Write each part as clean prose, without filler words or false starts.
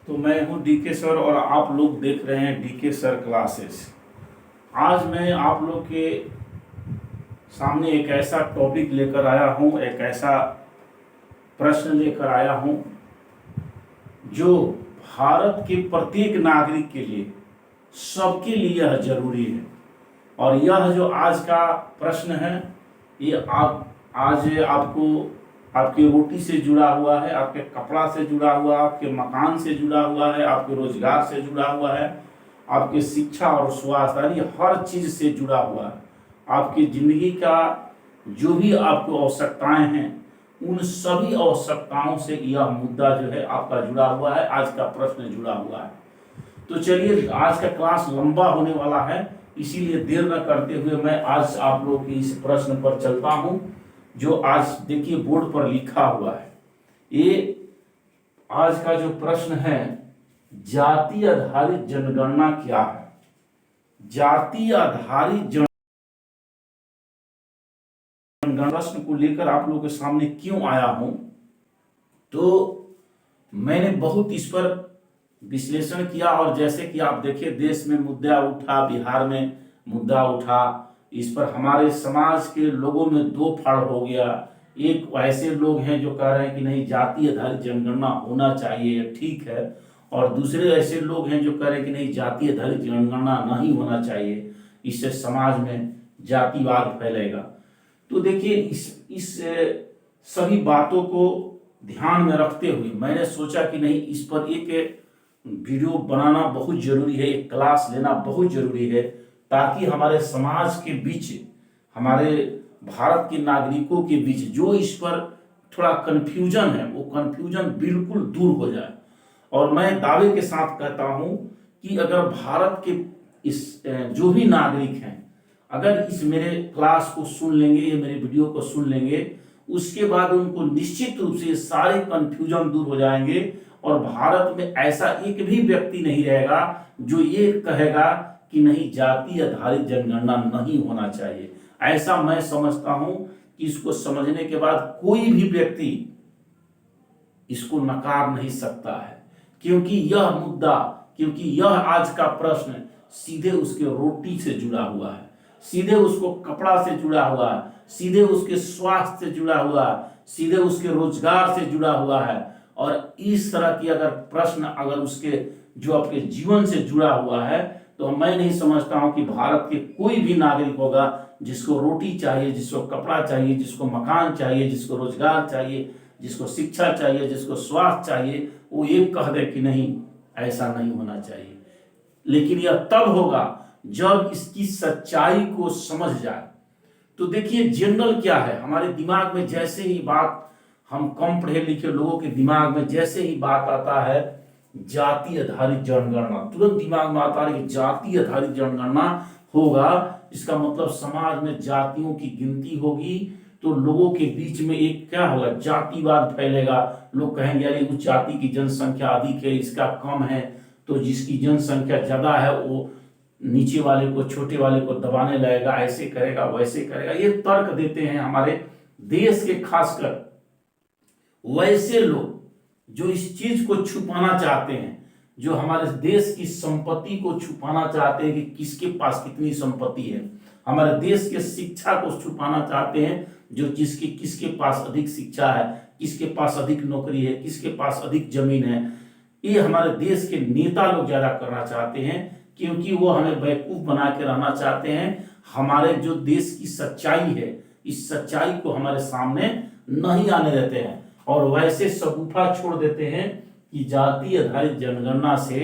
तो मैं हूं डीके सर और आप लोग देख रहे हैं डीके सर क्लासेस। आज मैं आप लोग के सामने एक ऐसा टॉपिक लेकर आया हूं, एक ऐसा प्रश्न लेकर आया हूं जो भारत के प्रत्येक नागरिक के लिए, सबके लिए यह जरूरी है। और यह जो आज का प्रश्न है, ये आप आज आपको आपके रोटी से जुड़ा हुआ है, आपके कपड़ा से जुड़ा हुआ है, आपके मकान से जुड़ा हुआ है, आपके रोजगार से जुड़ा हुआ है, आपके शिक्षा और स्वास्थ्य, हर चीज से जुड़ा हुआ है। आपकी जिंदगी का जो भी आपको आवश्यकताएं हैं, उन सभी आवश्यकताओं से यह मुद्दा जो है आपका जुड़ा हुआ है, आज का प्रश्न जुड़ा हुआ है। तो चलिए, आज का क्लास लंबा होने वाला है, इसीलिए देर न करते हुए मैं आज आप लोग के इस प्रश्न पर चलता हूं, जो आज देखिए बोर्ड पर लिखा हुआ है। ये आज का जो प्रश्न है, जाति आधारित जनगणना क्या है। जाति आधारित जनगणना प्रश्न को लेकर आप लोगों के सामने क्यों आया हूं, तो मैंने बहुत इस पर विश्लेषण किया। और जैसे कि आप देखिए, देश में मुद्दा उठा, बिहार में मुद्दा उठा, इस पर हमारे समाज के लोगों में दो फाड़ हो गया। एक ऐसे लोग हैं जो कह रहे हैं कि नहीं, जाति आधारित जनगणना होना चाहिए, ठीक है। और दूसरे ऐसे लोग हैं जो कह रहे हैं कि नहीं, जाति आधारित जनगणना नहीं होना चाहिए, इससे समाज में जातिवाद फैलेगा। तो देखिए, इस सभी बातों को ध्यान में रखते हुए मैंने सोचा कि नहीं, इस पर एक वीडियो बनाना बहुत जरूरी है, एक क्लास लेना बहुत जरूरी है, ताकि हमारे समाज के बीच, हमारे भारत के नागरिकों के बीच जो इस पर थोड़ा कंफ्यूजन है, वो कंफ्यूजन बिल्कुल दूर हो जाए। और मैं दावे के साथ कहता हूं कि अगर भारत के इस जो भी नागरिक हैं, अगर इस मेरे क्लास को सुन लेंगे, ये मेरे वीडियो को सुन लेंगे, उसके बाद उनको निश्चित रूप से सारे कंफ्यूजन दूर हो जाएंगे। और भारत में ऐसा एक भी व्यक्ति नहीं रहेगा जो ये कहेगा कि नहीं, जाति आधारित जनगणना नहीं होना चाहिए। ऐसा मैं समझता हूं कि इसको समझने के बाद कोई भी व्यक्ति इसको नकार नहीं सकता है, क्योंकि यह मुद्दा, क्योंकि यह आज का प्रश्न सीधे उसके रोटी से जुड़ा हुआ है, सीधे उसको कपड़ा से जुड़ा हुआ है, सीधे उसके स्वास्थ्य से जुड़ा हुआ है, सीधे उसके रोजगार से जुड़ा हुआ है। और इस तरह की अगर प्रश्न अगर उसके जो आपके जीवन से जुड़ा हुआ है, तो मैं नहीं समझता हूं कि भारत के कोई भी नागरिक होगा जिसको रोटी चाहिए, जिसको कपड़ा चाहिए, जिसको मकान चाहिए, जिसको रोजगार चाहिए, जिसको शिक्षा चाहिए, जिसको स्वास्थ्य चाहिए, वो एक कह दे कि नहीं, ऐसा नहीं होना चाहिए। लेकिन यह तब होगा जब इसकी सच्चाई को समझ जाए। तो देखिए, जनरल क्या है, हमारे दिमाग में जैसे ही बात, हम कम पढ़े लिखे लोगों के दिमाग में जैसे ही बात आता है जाति आधारित जनगणना, तुरंत दिमाग में आता है कि जाति आधारित जनगणना होगा, इसका मतलब समाज में जातियों की गिनती होगी, तो लोगों के बीच में एक क्या होगा, जातिवाद फैलेगा। लोग कहेंगे अरे उस जाति की जनसंख्या अधिक है, इसका कम है, तो जिसकी जनसंख्या ज्यादा है वो नीचे वाले को, छोटे वाले को दबाने लगेगा, ऐसे करेगा, वैसे करेगा। ये तर्क देते हैं हमारे देश के खासकर वैसे लोग जो इस चीज को छुपाना चाहते हैं, जो हमारे देश की संपत्ति को छुपाना चाहते हैं कि किसके पास कितनी संपत्ति है, हमारे देश के शिक्षा को छुपाना चाहते हैं, जो किसके पास अधिक शिक्षा है, किसके पास अधिक नौकरी है, किसके पास अधिक जमीन है। ये हमारे देश के नेता लोग ज्यादा करना चाहते हैं, क्योंकि वो हमें बेवकूफ बना के रहना चाहते हैं। हमारे जो देश की सच्चाई है, इस सच्चाई को हमारे सामने नहीं आने देते हैं, और वैसे सबूता छोड़ देते हैं कि जाति आधारित जनगणना से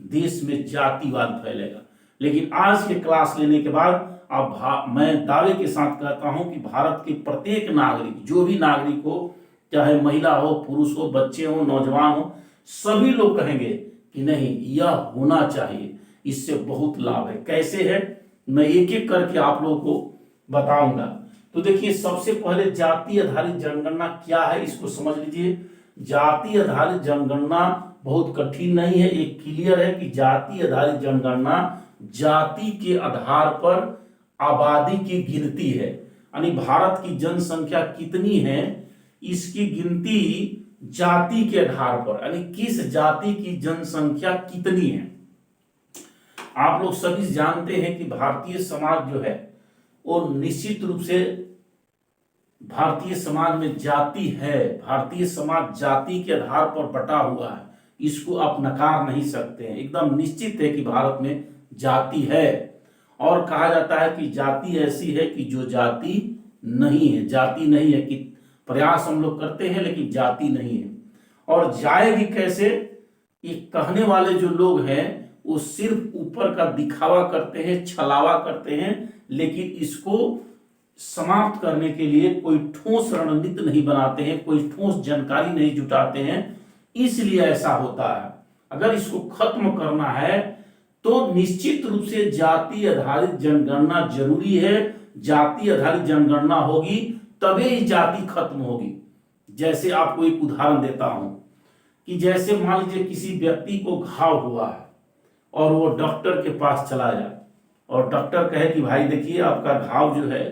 देश में जातिवाद फैलेगा। लेकिन आज के क्लास लेने के बाद अब मैं दावे के साथ कहता हूं कि भारत के प्रत्येक नागरिक, जो भी नागरिक हो, चाहे महिला हो, पुरुष हो, बच्चे हो, नौजवान हो, सभी लोग कहेंगे कि नहीं, यह होना चाहिए, इससे बहुत लाभ है। कैसे है, मैं एक एक करके आप लोगों को बताऊंगा। तो देखिए, सबसे पहले जाति आधारित जनगणना क्या है, इसको समझ लीजिए। जाति आधारित जनगणना बहुत कठिन नहीं है, एक क्लियर है कि जाति आधारित जनगणना जाति के आधार पर आबादी की गिनती है, यानी भारत की जनसंख्या कितनी है इसकी गिनती जाति के आधार पर, यानी किस जाति की जनसंख्या कितनी है। आप लोग सभी जानते हैं कि भारतीय समाज जो है वो निश्चित रूप से भारतीय समाज में जाति है। भारतीय समाज जाति के आधार पर बटा हुआ है, इसको आप नकार नहीं सकते हैं। एकदम निश्चित है कि भारत में जाति है, और कहा जाता है कि जाति ऐसी है कि जो जाति नहीं है। जाति नहीं है कि प्रयास हम लोग करते हैं लेकिन जाति नहीं है। और जाएगी कैसे, ये कहने वाले जो लोग हैं वो सिर्फ ऊपर का दिखावा करते हैं, छलावा करते हैं, लेकिन इसको समाप्त करने के लिए कोई ठोस रणनीति नहीं बनाते हैं, कोई ठोस जानकारी नहीं जुटाते हैं, इसलिए ऐसा होता है। अगर इसको खत्म करना है तो निश्चित रूप से जाति आधारित जनगणना जरूरी है। जाति आधारित जनगणना होगी तभी ये जाति खत्म होगी। जैसे आपको एक उदाहरण देता हूं कि जैसे मान लीजिए किसी व्यक्ति को घाव हुआ है और वो डॉक्टर के पास चला जाए और डॉक्टर कहे कि भाई देखिए आपका घाव जो है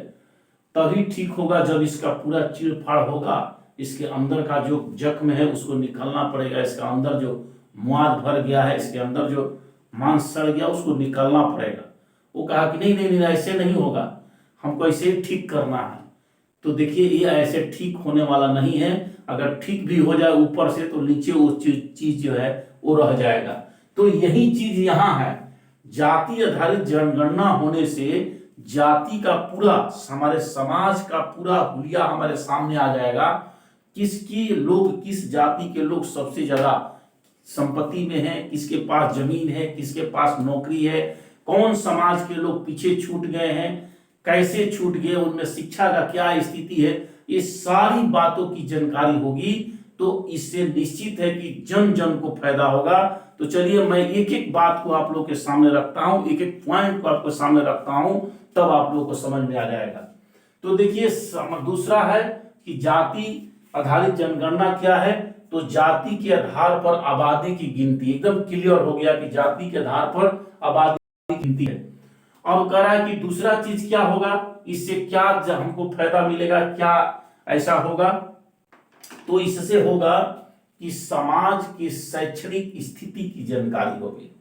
तभी ठीक होगा जब इसका पूरा चीरफाड़ होगा, इसके अंदर का जो जख्म है उसको निकालना पड़ेगा, इसका अंदर जो मुआद भर गया है, इसके अंदर जो मांस सड़ गया उसको निकालना पड़ेगा। वो कहा कि नहीं नहीं नहीं ऐसे नहीं होगा, हमको ऐसे ही ठीक करना है। तो देखिए ये ऐसे ठीक होने वाला नहीं है। अगर ठीक भी हो जाए ऊपर से तो नीचे वो चीज जो है वो रह जाएगा। तो यही चीज यहाँ है, जाति आधारित जनगणना होने से जाति का पूरा, हमारे समाज का पूरा हुलिया हमारे सामने आ जाएगा। किसकी लोग, किस जाति के लोग सबसे ज्यादा संपत्ति में है, किसके पास जमीन है, किसके पास नौकरी है, कौन समाज के लोग पीछे छूट गए हैं, कैसे छूट गए, उनमें शिक्षा का क्या स्थिति है, ये सारी बातों की जानकारी होगी। तो इससे निश्चित है कि जन जन को फायदा होगा। तो चलिए मैं एक एक बात को आप लोग के सामने रखता हूं, एक एक पॉइंट को आपको सामने रखता हूं, तब आप लोगों को समझ में आ जाएगा। तो देखिए दूसरा है कि जाति आधारित जनगणना क्या है। तो जाति के आधार पर आबादी की गिनती, एकदम क्लियर हो गया कि जाति के आधार पर आबादी की गिनती है। अब कह रहा है कि दूसरा चीज क्या होगा, इससे क्या हमको फायदा मिलेगा, क्या ऐसा होगा। तो इससे होगा कि समाज की शैक्षणिक स्थिति की जानकारी होगी।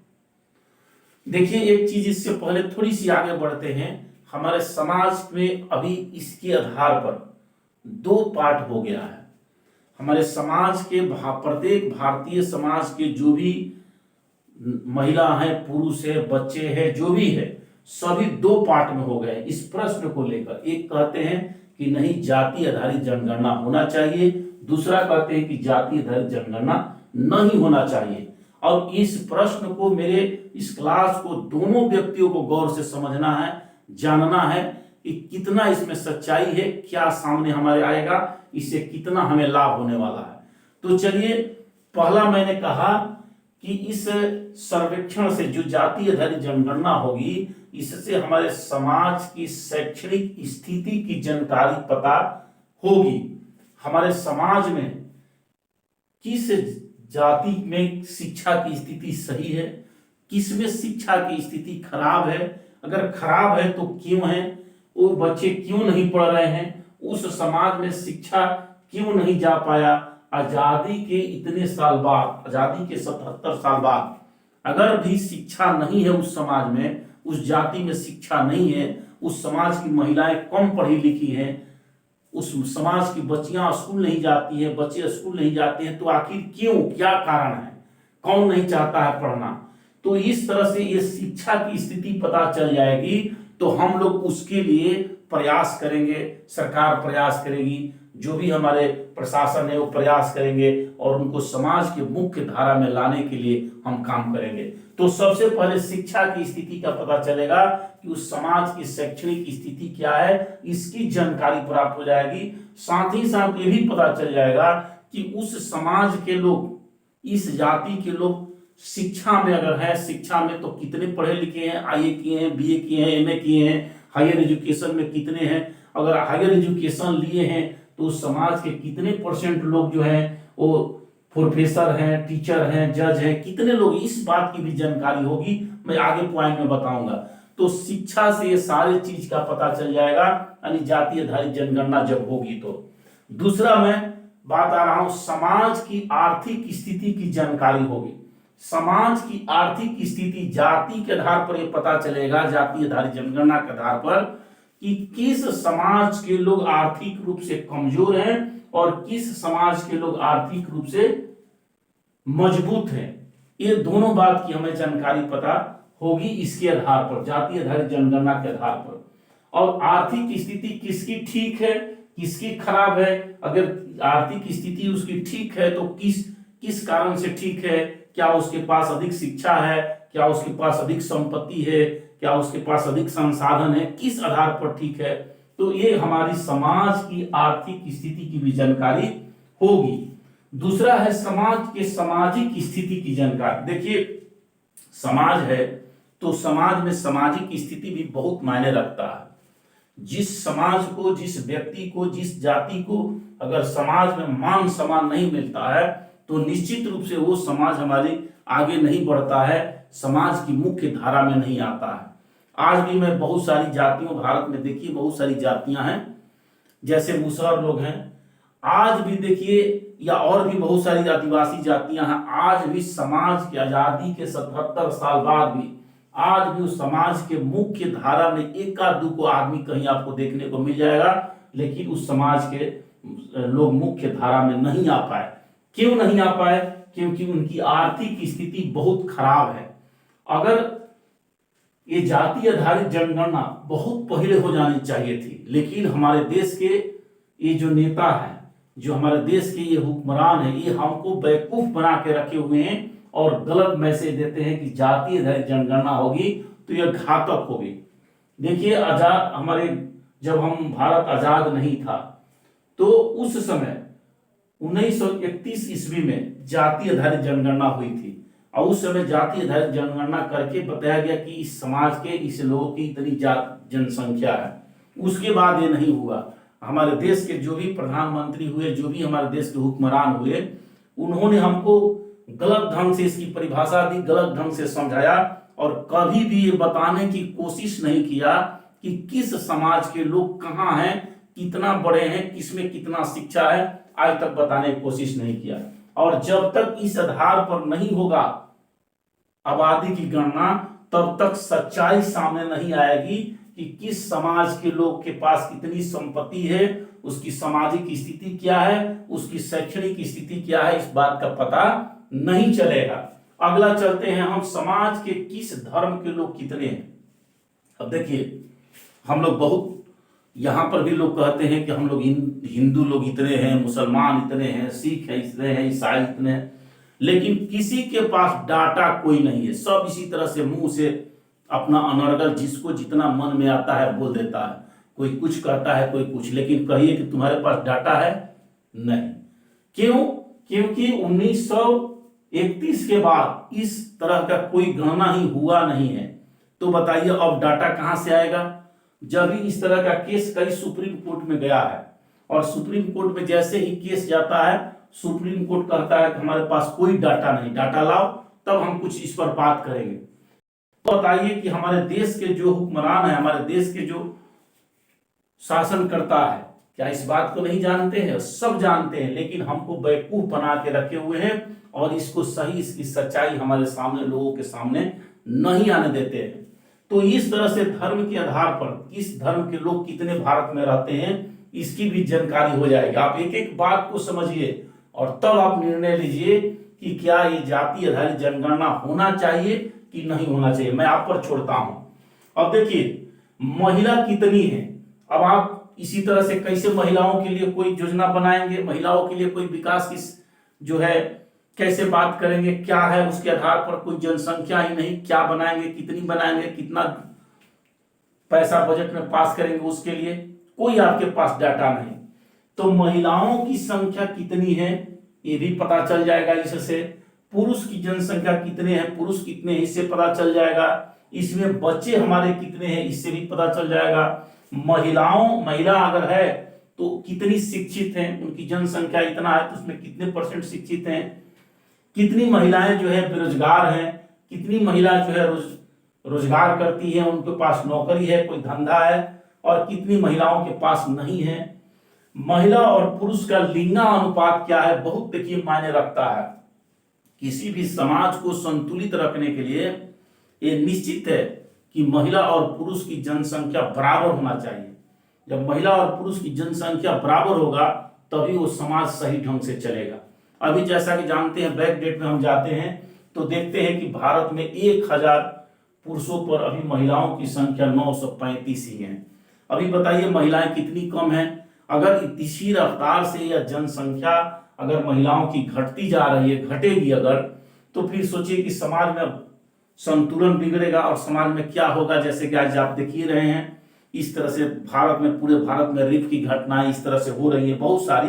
देखिए एक चीज इससे पहले थोड़ी सी आगे बढ़ते हैं। हमारे समाज में अभी इसके आधार पर दो पार्ट हो गया है। हमारे समाज के प्रत्येक भारतीय समाज के जो भी महिला है, पुरुष है, बच्चे हैं, जो भी है, सभी दो पार्ट में हो गए इस प्रश्न को लेकर। एक कहते हैं कि नहीं जाति आधारित जनगणना होना चाहिए, दूसरा कहते हैं कि जाति आधारित जनगणना नहीं होना चाहिए। और इस प्रश्न को, मेरे इस क्लास को दोनों व्यक्तियों को गौर से समझना है, जानना है कि कितना इसमें सच्चाई है, क्या सामने हमारे आएगा, इससे कितना हमें लाभ होने वाला है। तो चलिए पहला मैंने कहा कि इस सर्वेक्षण से जो जाति आधारित जनगणना होगी, इससे हमारे समाज की शैक्षणिक स्थिति की जानकारी पता होगी। हमारे समाज में किस जाति में शिक्षा की स्थिति सही है, किसमें शिक्षा की स्थिति खराब है, अगर खराब है तो क्यों है, वो बच्चे क्यों नहीं पढ़ रहे हैं, उस समाज में शिक्षा क्यों नहीं जा पाया। आजादी के इतने साल बाद, आजादी के 77 साल बाद अगर भी शिक्षा नहीं है उस समाज में, उस जाति में शिक्षा नहीं है, उस समाज की महिलाएं कम पढ़ी लिखी हैं, उस समाज की बच्चियां स्कूल नहीं जाती हैं, बच्चे स्कूल नहीं जाते हैं, तो आखिर क्यों, क्या कारण है, कौन नहीं चाहता है पढ़ना। तो इस तरह से ये शिक्षा की स्थिति पता चल जाएगी तो हम लोग उसके लिए प्रयास करेंगे, सरकार प्रयास करेगी, जो भी हमारे प्रशासन है वो प्रयास करेंगे और उनको समाज के मुख्य धारा में लाने के लिए हम काम करेंगे। तो सबसे पहले शिक्षा की स्थिति का पता चलेगा कि उस समाज की शैक्षणिक स्थिति क्या है, इसकी जानकारी प्राप्त हो जाएगी। साथ ही साथ ये भी पता चल जाएगा कि उस समाज के लोग, इस जाति के लोग शिक्षा में अगर है, शिक्षा में तो कितने पढ़े लिखे हैं, आईए किए हैं, बीए किए हैं, एमए किए हैं, हायर एजुकेशन में कितने हैं, अगर हायर एजुकेशन लिए हैं तो समाज के कितने % लोग जो हैं वो प्रोफेसर हैं, टीचर हैं, जज हैं, कितने लोग, इस बात की भी जानकारी होगी, मैं आगे पॉइंट में बताऊंगा। तो शिक्षा से ये सारे चीज का पता चल जाएगा, यानी जाति आधारित जनगणना जब होगी तो। दूसरा मैं बात आ रहा हूं समाज की आर्थिक स्थिति की जानकारी होगी। समाज की आर्थिक स्थिति जाति के आधार पर यह पता चलेगा, जाति आधारित जनगणना के आधार पर, कि किस समाज के लोग आर्थिक रूप से कमजोर हैं और किस समाज के लोग आर्थिक रूप से मजबूत हैं। ये दोनों बात की हमें जानकारी पता होगी इसके आधार पर, जाति आधारित जनगणना के आधार पर। और आर्थिक स्थिति किसकी ठीक है किसकी खराब है, अगर आर्थिक स्थिति उसकी ठीक है तो किस कारण से ठीक है, क्या उसके पास अधिक शिक्षा है, क्या उसके पास अधिक संपत्ति है, क्या उसके पास अधिक संसाधन है, किस आधार पर ठीक है। तो ये हमारी समाज की आर्थिक स्थिति की भी जानकारी होगी। दूसरा है समाज के सामाजिक स्थिति की जानकारी। देखिए समाज है तो समाज में सामाजिक स्थिति भी बहुत मायने रखता है। जिस समाज को, जिस व्यक्ति को, जिस जाति को अगर समाज में मान सम्मान नहीं मिलता है तो निश्चित रूप से वो समाज हमारी आगे नहीं बढ़ता है, समाज की मुख्य धारा में नहीं आता है। आज भी मैं बहुत सारी जातियों, भारत में देखिए बहुत सारी जातियां हैं, जैसे मुसहर लोग हैं, आज भी देखिए, या और भी बहुत सारी आदिवासी जातियां हैं, आज भी समाज की आजादी के 77 साल बाद भी आज भी उस समाज के मुख्य धारा में एक आध दो को आदमी कहीं आपको देखने को मिल जाएगा, लेकिन उस समाज के लोग मुख्य धारा में नहीं आ पाए। क्यों नहीं आ पाए? क्योंकि उनकी आर्थिक स्थिति बहुत खराब है। अगर ये जाति आधारित जनगणना बहुत पहले हो जानी चाहिए थी, लेकिन हमारे देश के ये जो नेता है, जो हमारे देश के ये हुक्मरान है, ये हमको बेवकूफ बना के रखे हुए हैं और गलत मैसेज देते हैं कि जाति आधारित जनगणना होगी तो यह घातक होगी। देखिए आजाद, हमारे जब हम भारत आजाद नहीं था तो उस समय 1931 ईस्वी में जाति आधारित जनगणना हुई थी और उस समय जाति आधारित जनगणना करके बताया गया कि इस समाज के, इस लोगों की इतनी जनसंख्या है। उसके बाद ये नहीं हुआ। हमारे देश के जो भी प्रधानमंत्री हुए, जो भी हमारे देश के हुक्मरान हुए, उन्होंने हमको गलत ढंग से इसकी परिभाषा दी, गलत ढंग से समझाया और कभी भी ये बताने की कोशिश नहीं किया कि किस समाज के लोग कहाँ हैं, कितना बड़े हैं, किसमें कितना शिक्षा है, आज तक बताने की कोशिश नहीं किया। और जब तक इस आधार पर नहीं होगा आबादी की गणना, तब तक सच्चाई सामने नहीं आएगी कि किस समाज के लोग के पास कितनी संपत्ति है, उसकी सामाजिक स्थिति क्या है, उसकी शैक्षणिक स्थिति क्या है, इस बात का पता नहीं चलेगा। अगला चलते हैं हम, समाज के किस धर्म के लोग कितने हैं। अब देखिए हम लोग बहुत, यहां पर भी लोग कहते हैं कि हम लोग हिंदू लोग इतने हैं, मुसलमान इतने हैं, सिख है इतने हैं, ईसाई इतने हैं, लेकिन किसी के पास डाटा कोई नहीं है। सब इसी तरह से मुंह से अपना अनर्गल जिसको जितना मन में आता है बोल देता है, कोई कुछ कहता है कोई कुछ, लेकिन कहिए कि तुम्हारे पास डाटा है? नहीं। क्यों? क्योंकि 1931 के बाद इस तरह का कोई गणना ही हुआ नहीं है। तो बताइए अब डाटा कहां से आएगा? जब भी इस तरह का केस कई सुप्रीम कोर्ट में गया है और सुप्रीम कोर्ट में जैसे ही केस जाता है, सुप्रीम कोर्ट कहता है कि हमारे पास कोई डाटा नहीं, डाटा लाओ तब हम कुछ इस पर बात करेंगे। तो बताइए कि हमारे देश के जो हुक्मरान है, हमारे देश के जो शासन करता है, क्या इस बात को नहीं जानते हैं? सब जानते हैं, लेकिन हमको बेवकूफ बना के रखे हुए हैं और इसको सही, इसकी सच्चाई हमारे सामने, लोगों के सामने नहीं आने देते हैं। तो इस तरह से धर्म के आधार पर किस धर्म के लोग कितने भारत में रहते हैं इसकी भी जानकारी हो जाएगी। आप एक एक बात को समझिए और तब आप निर्णय लीजिए कि क्या ये जाति आधारित जनगणना होना चाहिए कि नहीं होना चाहिए। मैं आप पर छोड़ता हूं। अब देखिए महिला कितनी है। अब आप इसी तरह से कैसे महिलाओं के लिए कोई योजना बनाएंगे, महिलाओं के लिए कोई विकास की जो है कैसे बात करेंगे, क्या है उसके आधार पर कोई जनसंख्या ही नहीं, क्या बनाएंगे, कितनी बनाएंगे, कितना पैसा बजट में पास करेंगे, उसके लिए कोई आपके पास डाटा नहीं। तो महिलाओं की संख्या कितनी है ये भी पता चल जाएगा इससे। पुरुष की जनसंख्या कितने हैं, पुरुष कितने हैं इससे पता चल जाएगा। इसमें बच्चे हमारे कितने हैं इससे भी पता चल जाएगा। महिला अगर है तो कितनी शिक्षित हैं, उनकी जनसंख्या इतना है तो उसमें कितने % शिक्षित हैं, कितनी महिलाएं जो है बेरोजगार हैं, कितनी महिला जो है रोजगार करती हैं, उनके पास नौकरी है, कोई धंधा है, और कितनी महिलाओं के पास नहीं है। महिला और पुरुष का लिंगानुपात क्या है, बहुत देखिए मायने रखता है। किसी भी समाज को संतुलित रखने के लिए ये निश्चित है कि महिला और पुरुष की जनसंख्या बराबर होना चाहिए। जब महिला और पुरुष की जनसंख्या बराबर होगा तभी वो समाज सही ढंग से चलेगा। अभी जैसा कि जानते हैं, बैक डेट में हम जाते हैं तो देखते हैं कि भारत में 1000 पुरुषों पर अभी महिलाओं की संख्या 935 ही है। अभी बताइए महिलाएं कितनी कम हैं। अगर इसी रफ्तार से यह जनसंख्या अगर महिलाओं की घटती जा रही है, घटेगी अगर, तो फिर सोचिए कि समाज में संतुलन बिगड़ेगा और समाज में क्या होगा। जैसे कि आज आप देख ही रहे हैं, इस तरह से भारत में, पूरे भारत में रेप की घटनाएं इस तरह से हो रही है बहुत सारी।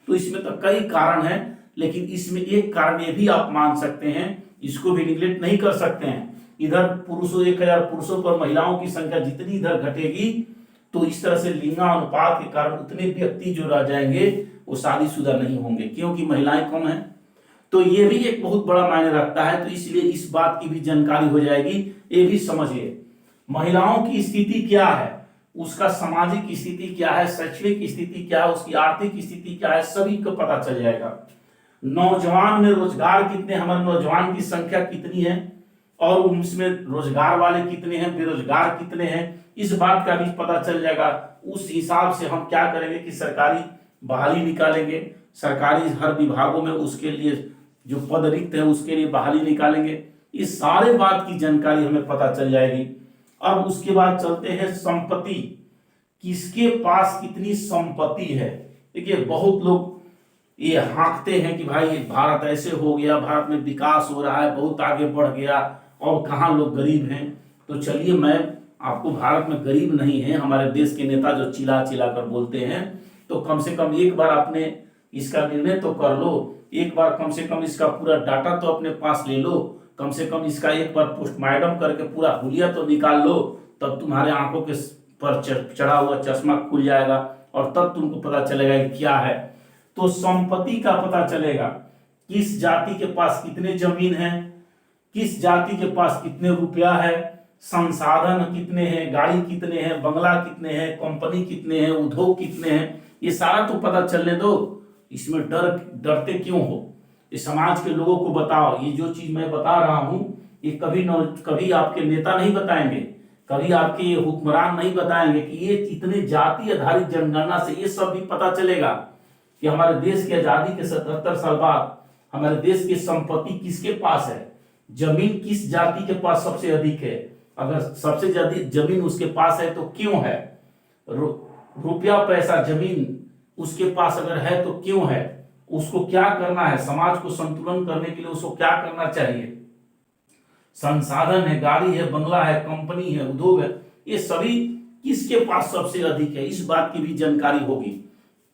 तो इसमें तो कई कारण हैं, लेकिन इसमें एक कारण ये भी आप मान सकते हैं, इसको भी निगलेक्ट नहीं कर सकते हैं। इधर पुरुषों 1000 पुरुषों पर महिलाओं की संख्या जितनी इधर घटेगी तो इस तरह से लिंगानुपात के कारण उतने व्यक्ति जो रह जाएंगे वो शादीशुदा नहीं होंगे, क्योंकि महिलाएं कम हैं। तो ये भी एक बहुत बड़ा मायने रखता है। तो इसलिए इस बात की भी जानकारी हो जाएगी। ये भी समझिए महिलाओं की स्थिति क्या है, उसका सामाजिक स्थिति क्या है, शैक्षणिक स्थिति क्या है, उसकी आर्थिक स्थिति क्या है, सभी को पता चल जाएगा। नौजवान में रोजगार कितने, हमारे नौजवान की संख्या कितनी है और उसमें रोजगार वाले कितने हैं, बेरोजगार कितने हैं, इस बात का भी पता चल जाएगा। उस हिसाब से हम क्या करेंगे कि सरकारी बहाली निकालेंगे, सरकारी हर विभागों में उसके लिए जो पद रिक्त है उसके लिए बहाली निकालेंगे। इस सारे बात की जानकारी हमें पता चल जाएगी। अब उसके बाद चलते हैं संपत्ति, किसके पास कितनी संपत्ति है। देखिए बहुत लोग ये हाँकते हैं कि भाई भारत ऐसे हो गया, भारत में विकास हो रहा है, बहुत आगे बढ़ गया, और कहाँ लोग गरीब हैं। तो चलिए मैं आपको, भारत में गरीब नहीं है, हमारे देश के नेता जो चिल्ला चिल्ला कर बोलते हैं, तो कम से कम एक बार आपने इसका निर्णय तो कर लो, एक बार कम से कम इसका पूरा डाटा तो अपने पास ले लो, कम से कम इसका एक बार पोस्टमार्टम करके पूरा हुलिया तो निकाल लो, तब तुम्हारे आंखों के पर चढ़ा हुआ चश्मा खुल जाएगा और तब तुमको पता चलेगा कि क्या है। तो संपत्ति का पता चलेगा, किस जाति के पास कितने जमीन है, किस जाति के पास कितने रुपया है, संसाधन कितने हैं, गाड़ी कितने हैं, बंगला कितने हैं, कंपनी कितने हैं, उद्योग कितने हैं, ये सारा तो पता चलने दो। इसमें डरते क्यों हो, इस समाज के लोगों को बताओ। ये जो चीज मैं बता रहा हूं ये कभी आपके नेता नहीं बताएंगे, कभी आपके ये हुक्मरान नहीं बताएंगे कि ये इतने जाति आधारित जनगणना से ये सब भी पता चलेगा कि हमारे देश की आजादी के 77 साल बाद हमारे देश की संपत्ति किसके पास है, जमीन किस जाति के पास सबसे अधिक है, अगर सबसे ज्यादा जमीन उसके पास है तो क्यों है, रुपया पैसा जमीन उसके पास अगर है तो क्यों है, उसको क्या करना है, समाज को संतुलन करने के लिए उसको क्या करना चाहिए, संसाधन है, गाड़ी है, बंगला है, कंपनी है, उद्योग है, ये सभी किसके पास सबसे अधिक है, इस बात की भी जानकारी होगी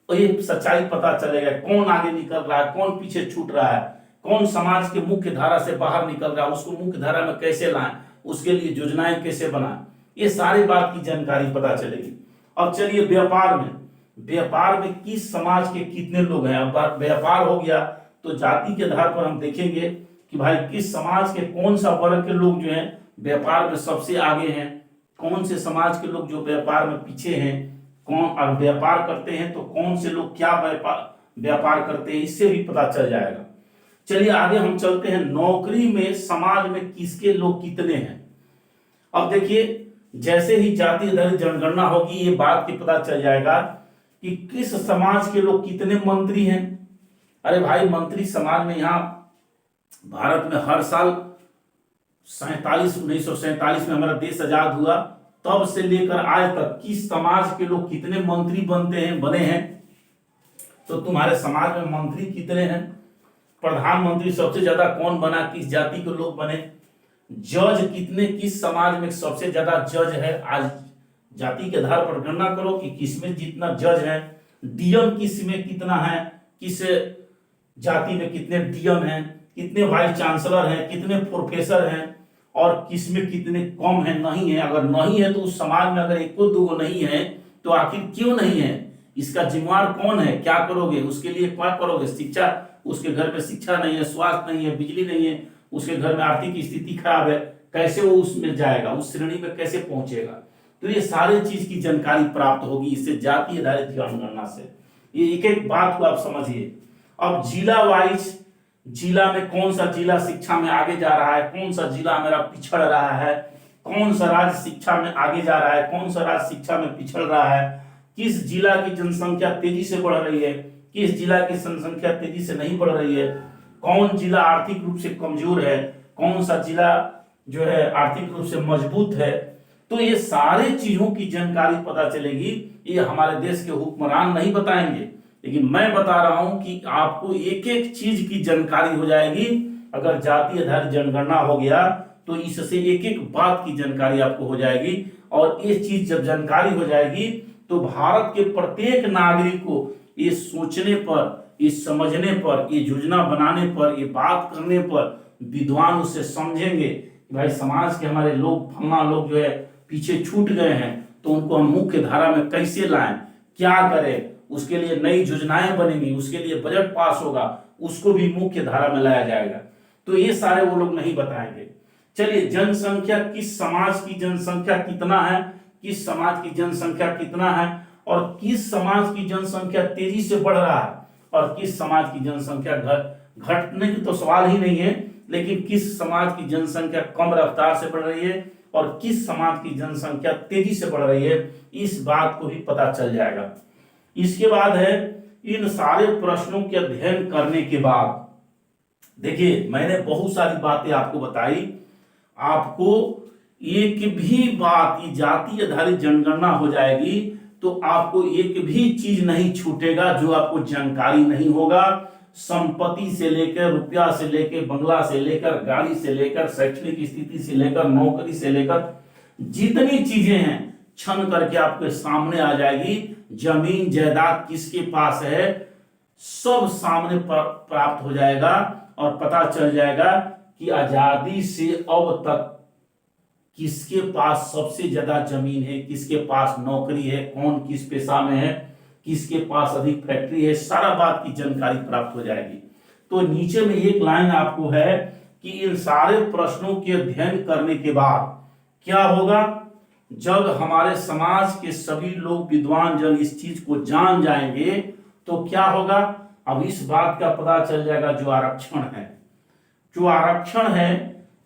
और ये सच्चाई पता चलेगा। कौन आगे निकल रहा है, कौन पीछे छूट रहा है, कौन समाज के मुख्य धारा से बाहर निकल रहा है, उसको मुख्य धारा में कैसे लाएं, उसके लिए योजनाएं कैसे बनाएं, ये सारी बात की जानकारी पता चलेगी। अब चलिए व्यापार में किस समाज के कितने लोग हैं। अब व्यापार हो गया तो जाति के आधार पर हम देखेंगे कि भाई किस समाज के कौन सा वर्ग के लोग जो हैं व्यापार में सबसे आगे हैं, कौन से समाज के लोग जो व्यापार में पीछे हैं, कौन और व्यापार करते हैं तो कौन से लोग क्या व्यापार करते हैं, इससे भी पता चल जाएगा। चलिए आगे हम चलते हैं, नौकरी में समाज में किसके लोग कितने हैं। अब देखिए जैसे ही जाति आधारित जनगणना होगी ये बात की पता चल जाएगा कि किस समाज के लोग कितने मंत्री हैं। अरे भाई मंत्री समाज में यहाँ भारत में हर साल 1947 में हमारा देश आजाद हुआ तब से लेकर आज तक किस समाज के लोग कितने मंत्री बने हैं, तो तुम्हारे समाज में मंत्री कितने हैं, प्रधानमंत्री सबसे ज्यादा कौन बना, किस जाति के लोग बने, जज कितने, किस समाज में सबसे ज्यादा जज है, आज जाति के आधार पर गणना करो कि किसमें जितना जज है, डीएम किस में कितना है, किस जाति में कितने डीएम हैं, कितने वाइस चांसलर हैं, कितने प्रोफेसर हैं और किसमें कितने कम है, नहीं है। अगर नहीं है तो उस समाज में अगर एक दो नहीं है तो आखिर क्यों नहीं है, इसका जिम्मेवार कौन है, क्या करोगे, उसके लिए क्या करोगे, शिक्षा, उसके घर में शिक्षा नहीं है, स्वास्थ्य नहीं है, बिजली नहीं है, उसके घर में आर्थिक स्थिति खराब है, कैसे वो उसमें जाएगा, उस श्रेणी में कैसे पहुंचेगा। तो ये सारे चीज की जानकारी प्राप्त होगी इससे जाति आधारित जनगणना से। ये एक एक बात को आप समझिए। अब जिला वाइज, जिला में कौन सा जिला शिक्षा में आगे जा रहा है, कौन सा जिला मेरा पिछड़ रहा है, कौन सा राज्य शिक्षा में आगे जा रहा है, कौन सा राज्य शिक्षा में पिछड़ रहा है, किस जिला की जनसंख्या तेजी से बढ़ रही है, किस जिला की जनसंख्या तेजी से नहीं बढ़ रही है, कौन जिला आर्थिक रूप से कमजोर है, कौन सा जिला जो है आर्थिक रूप से मजबूत है। तो ये सारे चीजों की जानकारी पता चलेगी। ये हमारे देश के हुक्मरान नहीं बताएंगे, लेकिन मैं बता रहा हूं कि आपको एक एक चीज की जानकारी हो जाएगी। अगर जाति आधारित जनगणना हो गया तो इससे एक एक बात की जानकारी आपको हो जाएगी, और ये चीज जब जानकारी हो जाएगी तो भारत के प्रत्येक नागरिक को ये सोचने पर, ये समझने पर, ये योजना बनाने पर, ये बात करने पर विद्वान उससे समझेंगे कि भाई समाज के हमारे लोग, फलना लोग जो है पीछे छूट गए हैं, तो उनको हम मुख्य धारा में कैसे लाएं, क्या करें, उसके लिए नई योजनाएं बनेंगी, उसके लिए बजट पास होगा, उसको भी मुख्य धारा में लाया जाएगा। तो ये सारे वो लोग नहीं बताएंगे। चलिए, जनसंख्या, किस समाज की जनसंख्या कितना है, किस समाज की जनसंख्या कितना है, और किस समाज की जनसंख्या तेजी से बढ़ रहा है, और किस समाज की जनसंख्या घटने की तो सवाल ही नहीं है, लेकिन किस समाज की जनसंख्या कम रफ्तार से बढ़ रही है और किस समाज की जनसंख्या तेजी से बढ़ रही है, इस बात को भी पता चल जाएगा। इसके बाद है, इन सारे प्रश्नों के अध्ययन करने के बाद, देखिए मैंने बहुत सारी बातें आपको बताई, आपको एक भी बात, ये जाति आधारित जनगणना हो जाएगी तो आपको एक भी चीज नहीं छूटेगा जो आपको जानकारी नहीं होगा। संपत्ति से लेकर, रुपया से लेकर, बंगला से लेकर, गाड़ी से लेकर, शैक्षणिक स्थिति से लेकर, नौकरी से लेकर, जितनी चीजें हैं छन करके आपके सामने आ जाएगी। जमीन जायदाद किसके पास है, सब सामने प्राप्त हो जाएगा, और पता चल जाएगा कि आजादी से अब तक किसके पास सबसे ज्यादा जमीन है, किसके पास नौकरी है, कौन किस पेशा में है, किसके पास अधिक फैक्ट्री है, सारा बात की जानकारी प्राप्त हो जाएगी। तो नीचे में एक लाइन आपको है कि इन सारे प्रश्नों के अध्ययन करने के बाद क्या होगा, जब हमारे समाज के सभी लोग, विद्वान जन इस चीज को जान जाएंगे तो क्या होगा। अब इस बात का पता चल जाएगा, जो आरक्षण है, जो आरक्षण है,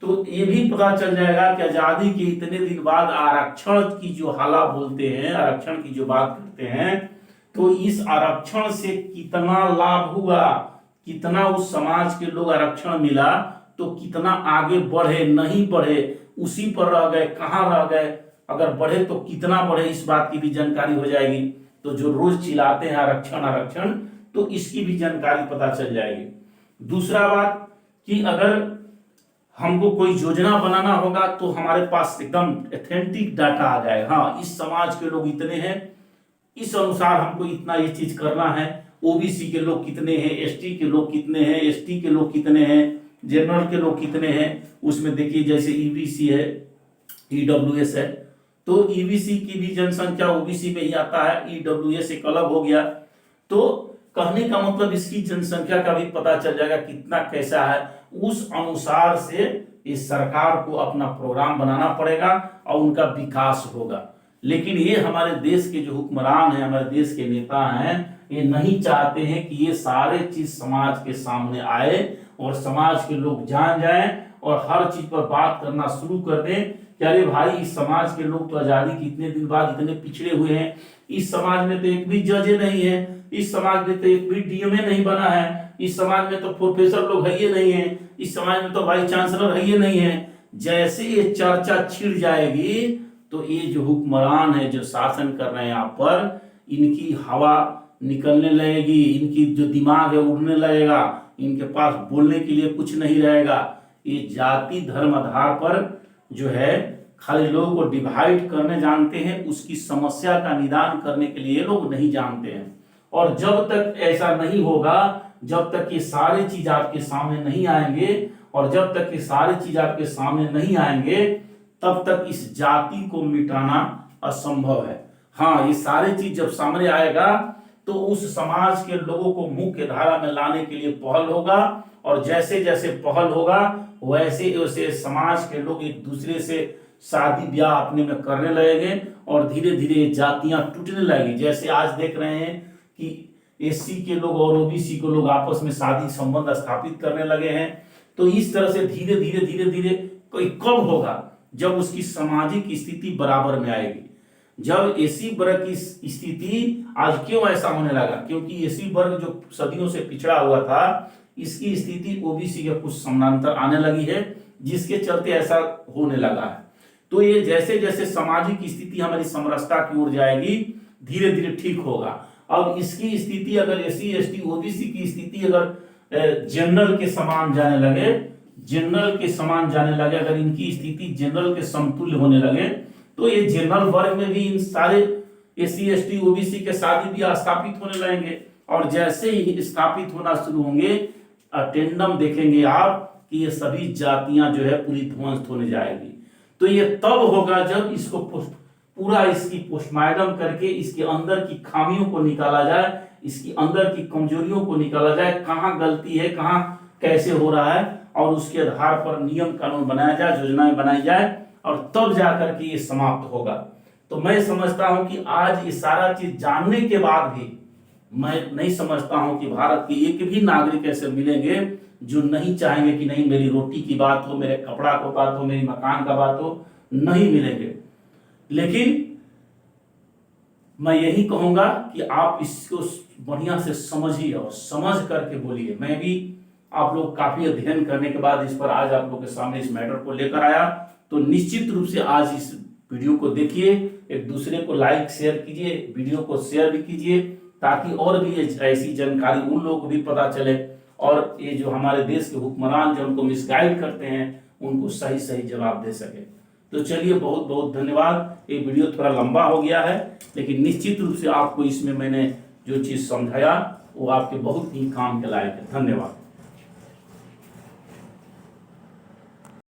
तो ये भी पता चल जाएगा कि आजादी के इतने दिन बाद आरक्षण की जो हाला बोलते हैं, आरक्षण की जो बात करते हैं, तो इस आरक्षण से कितना लाभ हुआ, कितना उस समाज के लोग आरक्षण मिला, तो कितना आगे बढ़े, नहीं बढ़े, उसी पर रह गए, कहां रह गए, अगर बढ़े तो कितना बढ़े, इस बात की भी जानकारी हो जाएगी। तो जो रोज चिल्लाते हैं आरक्षण आरक्षण, तो इसकी भी जानकारी पता चल जाएगी। दूसरा बात कि अगर हमको कोई योजना बनाना होगा तो हमारे पास एकदम ऑथेंटिक डाटा आ जाएगा। हाँ, इस समाज के लोग इतने हैं, इस अनुसार हमको इतना ये चीज करना है, ओबीसी के लोग कितने हैं, एसटी के लोग कितने हैं, एसटी के लोग कितने हैं, जनरल के लोग कितने हैं, उसमें देखिए जैसे ईबीसी है, ईडब्ल्यूएस है, तो ईबीसी की भी जनसंख्या ओबीसी में ही आता है, ईडब्ल्यूएस एक अलग हो गया। तो कहने का मतलब इसकी जनसंख्या का भी पता चल जाएगा कितना कैसा है, उस अनुसार से इस सरकार को अपना प्रोग्राम बनाना पड़ेगा और उनका विकास होगा। लेकिन ये हमारे देश के जो हुक्मरान हैं, हमारे देश के नेता हैं, ये नहीं चाहते हैं कि ये सारे चीज समाज के सामने आए और समाज के लोग जान जाएं और हर चीज पर बात करना शुरू कर दें कि अरे भाई, इस समाज के लोग तो आजादी के इतने दिन बाद इतने पिछड़े हुए हैं, इस समाज में तो एक भी जज नहीं है, इस समाज में तो एक भी डीएमए नहीं बना है, इस समाज में तो प्रोफेसर लोग है ही नहीं है, इस समाज में तो वाइस चांसलर है ही नहीं है। जैसे ये चर्चा छिड़ जाएगी तो ये जो हुक्मरान है, जो शासन कर रहे हैं यहाँ पर, इनकी हवा निकलने लगेगी, इनकी जो दिमाग है उड़ने लगेगा, इनके पास बोलने के लिए कुछ नहीं रहेगा। ये जाति धर्म आधार पर जो है खाली लोगों को डिवाइड करने जानते हैं, उसकी समस्या का निदान करने के लिए लोग नहीं जानते हैं। और जब तक ऐसा नहीं होगा, जब तक ये सारे चीज आपके सामने नहीं आएंगे, और जब तक ये सारी चीज आपके सामने नहीं आएंगे, तब तक इस जाति को मिटाना असंभव है। हाँ, ये सारी चीज जब सामने आएगा तो उस समाज के लोगों को मुख्य धारा में लाने के लिए पहल होगा, और जैसे जैसे पहल होगा वैसे वैसे समाज के लोग एक दूसरे से शादी ब्याह अपने में करने लगेंगे और धीरे धीरे जातियां टूटने लगेगी। जैसे आज देख रहे हैं कि एससी के लोग और ओबीसी के लोग आपस में शादी संबंध स्थापित करने लगे हैं। तो इस तरह से धीरे धीरे धीरे धीरे कोई कब होगा, जब उसकी सामाजिक स्थिति बराबर में आएगी। जब एसी वर्ग की स्थिति आज क्यों ऐसा होने लगा, क्योंकि एसी वर्ग जो सदियों से पिछड़ा हुआ था, इसकी स्थिति ओबीसी के कुछ समानांतर आने लगी है, जिसके चलते ऐसा होने लगा है। तो ये जैसे जैसे सामाजिक स्थिति हमारी समरसता की ओर जाएगी, धीरे धीरे ठीक होगा। अब इसकी स्थिति अगर एससी एसटी ओबीसी की स्थिति अगर जनरल के समान जाने लगे, अगर इनकी स्थिति जनरल के समतुल्य होने लगे, तो ये जनरल वर्ग में भी इन सारे एससी एसटी ओबीसी के शादी ब्याह स्थापित होने लगेंगे। और जैसे ही स्थापित होना शुरू होंगे, अटेंडम देखेंगे आप कि ये सभी जातियां जो है पूरी ध्वंस होने जाएगी। तो ये तब होगा जब इसको पूरा इसकी पोस्टमार्टम करके इसके अंदर की खामियों को निकाला जाए, इसकी अंदर की कमजोरियों को निकाला जाए, कहाँ गलती है, कहाँ कैसे हो रहा है, और उसके आधार पर नियम कानून बनाया जाए, योजनाएं बनाई जाए, और तब जाकर के ये समाप्त होगा। तो मैं समझता हूं कि आज ये सारा चीज जानने के बाद भी मैं नहीं समझता हूं कि भारत के एक भी नागरिक ऐसे मिलेंगे जो नहीं चाहेंगे कि नहीं मेरी रोटी की बात हो, मेरे कपड़ा की बात हो, मेरी मकान का बात हो, नहीं मिलेंगे। लेकिन मैं यही कहूंगा कि आप इसको बढ़िया से समझिए और समझ करके बोलिए। मैं भी आप लोग काफी अध्ययन करने के बाद इस पर आज आप लोग के सामने इस मैटर को लेकर आया। तो निश्चित रूप से आज इस वीडियो को देखिए, एक दूसरे को लाइक शेयर कीजिए, वीडियो को शेयर भी कीजिए, ताकि और भी ऐसी जानकारी उन लोगों को भी पता चले, और ये जो हमारे देश के हुक्मरान जो उनको मिसगाइड करते हैं उनको सही सही जवाब दे सके। तो चलिए, बहुत बहुत धन्यवाद। ये वीडियो थोड़ा लंबा हो गया है, लेकिन निश्चित रूप से आपको इसमें मैंने जो चीज समझाया वो आपके बहुत ही काम के लायक है। धन्यवाद।